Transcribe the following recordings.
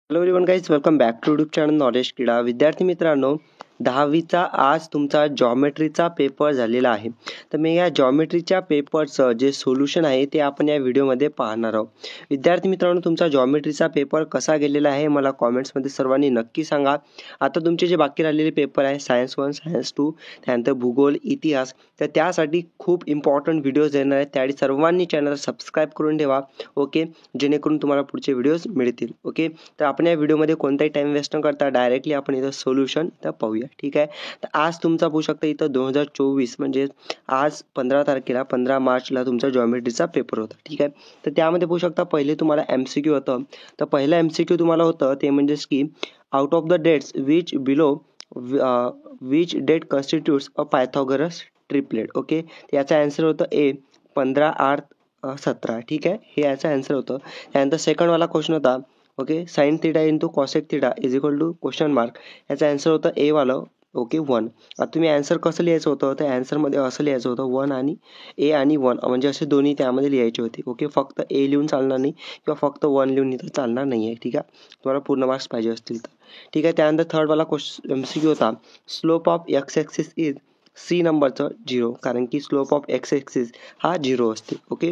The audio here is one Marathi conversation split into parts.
Hello everyone guys, welcome back to YouTube channel knowledge Krida. विद्यार्थी मित्रांनो, 10वीचा आज तुमचा जॉमेट्रीचा पेपर झालेला आहे. तर मी या जॉमेट्रीच्या पेपरचं जे सोल्युशन आहे ते आपण या व्हिडिओमध्ये पाहणार आहोत. विद्यार्थी मित्रांनो, तुमचा जॉमेट्रीचा पेपर कसा गेलेला आहे मला कॉमेंट्समध्ये सर्वांनी नक्की सांगा. आता तुमचे जे बाकी राहिलेले पेपर आहे सायन्स 1, सायन्स 2, त्यानंतर भूगोल, इतिहास, तर त्यासाठी खूप इम्पॉर्टंट व्हिडिओज येणार आहेत. त्यासाठी सर्वांनी चॅनल सबस्क्राईब करून ठेवा, ओके, जेणेकरून तुम्हाला पुढचे व्हिडिओज मिळतील. ओके, तर आपण या व्हिडिओमध्ये कोणताही टाइम वेस्ट न करता डायरेक्टली आपण इथं सोल्युशन तर पाहूया. ठीक आहे, तर आज तुमचा पाहू शकता इथं 2024 म्हणजे आज 15 तारखेला 15 मार्चला तुमचा जॉमेट्रीचा पेपर होता. ठीक आहे, तर त्यामध्ये पाहू शकता पहिले तुम्हाला MCQ होतं. तर पहिलं MCQ तुम्हाला होतं ते म्हणजेच की out of the dates which below which date constitutes a Pythagoras triplet. Okay, याचा आन्सर होतं ए 15, 8, 17. ठीक आहे, हे याचा आन्सर होतं. त्यानंतर सेकंडवाला क्वेश्चन होता okay, sine theta into cosec theta is equal to question mark. याचा आन्सर होतं ए वालं ओके 1. आता तुम्ही आन्सर कसं लिहायचं होतं, तर आन्सरमध्ये असं लिहायचं होतं 1 आणि ए आणि 1 म्हणजे असे दोन्ही त्यामध्ये लिहायचे होते. ओके, फक्त ए लिहून चालणार नाही किंवा फक्त 1 लिहून इथं चालणार नाही आहे. ठीक आहे, तुम्हाला पूर्ण मार्क्स पाहिजे असतील तर. ठीक आहे, त्यानंतर थर्डवाला क्वेश्चन MCQ होता slope of X axis is C नंबरचं 0, कारण की स्लोप ऑफ एक्स एक्सिस हा 0 असते. ओके,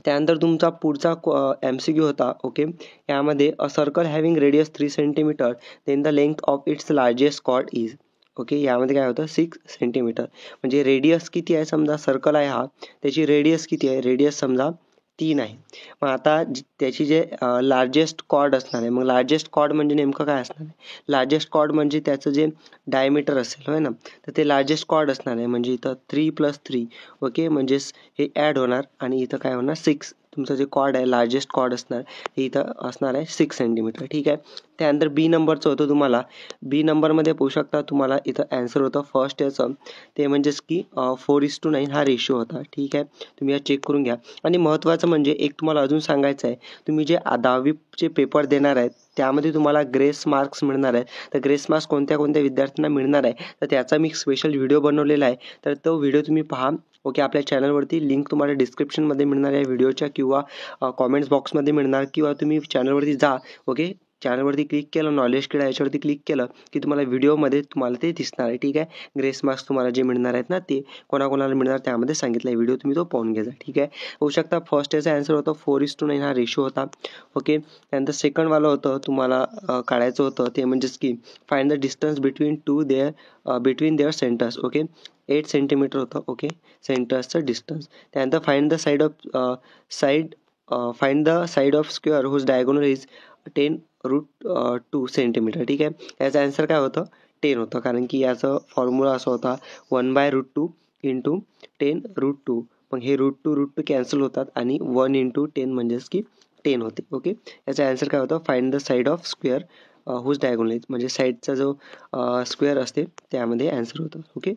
त्यानंतर तुमचा पुढचा MCQ होता ओके, यामध्ये a circle having radius 3 centimetre then the length of its largest chord is. Okay, यामध्ये काय होतं 6 सेंटीमीटर. म्हणजे रेडियस किती आहे, समजा सर्कल आहे हा, त्याची रेडियस किती आहे, रेडियस समजा 3 आहे. मग आता त्याची जे लार्जेस्ट कॉर्ड असणार आहे, मग लार्जेस्ट कॉर्ड म्हणजे नेमकं काय असणार आहे, लार्जेस्ट कॉर्ड म्हणजे त्याचं जे डायमीटर असेल होय ना, तर ते लार्जेस्ट कॉर्ड असणार आहे. म्हणजे इथं 3 + 3 ओके, म्हणजेच हे ॲड होणार आणि इथं काय होणार 6. तुमचं जे कॉर्ड आहे लार्जेस्ट कॉर्ड असणार हे इथं असणार आहे 6 सेंटीमीटर. ठीक आहे, त्यानंतर बी नंबरचं होतं तुम्हाला. बी नंबरमध्ये पाहू शकता तुम्हाला इथं आन्सर होतं फर्स्ट याचं, ते म्हणजेच की 4:9 हा रेशिओ होता. ठीक आहे, तुम्ही या चेक करून घ्या. आणि महत्त्वाचं म्हणजे एक तुम्हाला अजून सांगायचं आहे, तुम्ही जे 10वीचे पेपर देणार आहेत त्यामध्ये तुम्हाला ग्रेस मार्क्स मिळणार आहेत. तर ग्रेस मार्क्स कोणत्या कोणत्या विद्यार्थ्यांना मिळणार आहे, तर त्याचा मी स्पेशल व्हिडिओ बनवलेला आहे. तर तो व्हिडिओ तुम्ही पहा. ओके, आपल्या चॅनलवरती लिंक तुम्हाला डिस्क्रिप्शनमध्ये मिळणार आहे व्हिडिओच्या किंवा कॉमेंट्स बॉक्समध्ये मिळणार, किंवा तुम्ही चॅनलवरती जा. ओके, चॅनलवरती क्लिक केलं, नॉलेज क्रीडा याच्यावरती क्लिक केलं की तुम्हाला व्हिडिओमध्ये तुम्हाला ते दिसणार आहे. ठीक आहे, ग्रेस मार्क्स तुम्हाला जे मिळणार आहेत ना ते कोणाकोणाला मिळणार त्यामध्ये सांगितलं आहे. व्हिडिओ तुम्ही तो पाहून घ्यायचा. ठीक आहे, होऊ शकता फर्स्ट याचा आन्सर होतं 4:9 हा रेशो होता. ओके, त्यानंतर सेकंडवालं होतं तुम्हाला काढायचं होतं ते म्हणजेच की find the distance between their centres. Okay, 8 centimetre होतं. ओके, सेंटर्सचं डिस्टन्स. त्यानंतर find the side of square whose diagonal is 10√2 centimetre. ठीक आहे, याचं आन्सर काय होतं 10 होतं, कारण की याचं फॉर्म्युला असा होता 1/√2 इंटू 10√2. मग हे √2 कॅन्सल होतात आणि 1 × 10 म्हणजेच की 10 होते. ओके, याचा आन्सर काय होतं find the side of square whose diagonal is, म्हणजे साईडचा जो स्क्वेअर असते त्यामध्ये आन्सर होतं. ओके,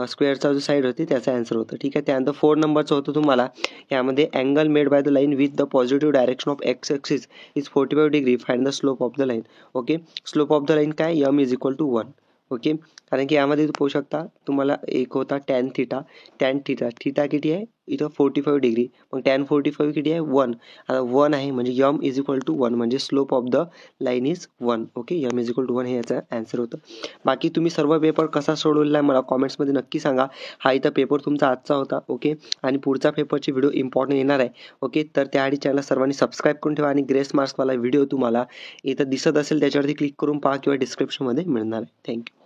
स्क्वेअरचा जो साईड होती त्याचा आन्सर होतं. ठीक आहे, त्यानंतर 4 नंबरचं होतं तुम्हाला. यामध्ये angle made by the line with the positive direction of X axis is 45 degree, find the slope of the line. Okay, slope of the line काय m = 1. ओके, कारण की यामध्ये पाहू शकता तुम्हाला एक होता टॅन थिटा किती आहे इथं 45 डिग्री, मग टॅन 45 किती आहे 1. आता 1 आहे म्हणजे m = 1 म्हणजे slope of the line is 1. Okay, m = 1 हे याचा आन्सर होतं. बाकी तुम्ही सर्व पेपर कसा सोडवलेला आहे मला कॉमेंट्समध्ये नक्की सांगा. हा इथं पेपर तुमचा आजचा होता. ओके, आणि पुढचा पेपरची व्हिडिओ इम्पॉर्टंट येणार आहे. ओके, तर त्याआधी चॅनल सर्वांनी सबस्क्राईब करून ठेवा आणि ग्रेस मार्क्सवाला व्हिडिओ तुम्हाला इथं दिसत असेल त्याच्यावरती क्लिक करून पहा किंवा डिस्क्रिप्शनमध्ये मिळणार आहे. थँक्यू.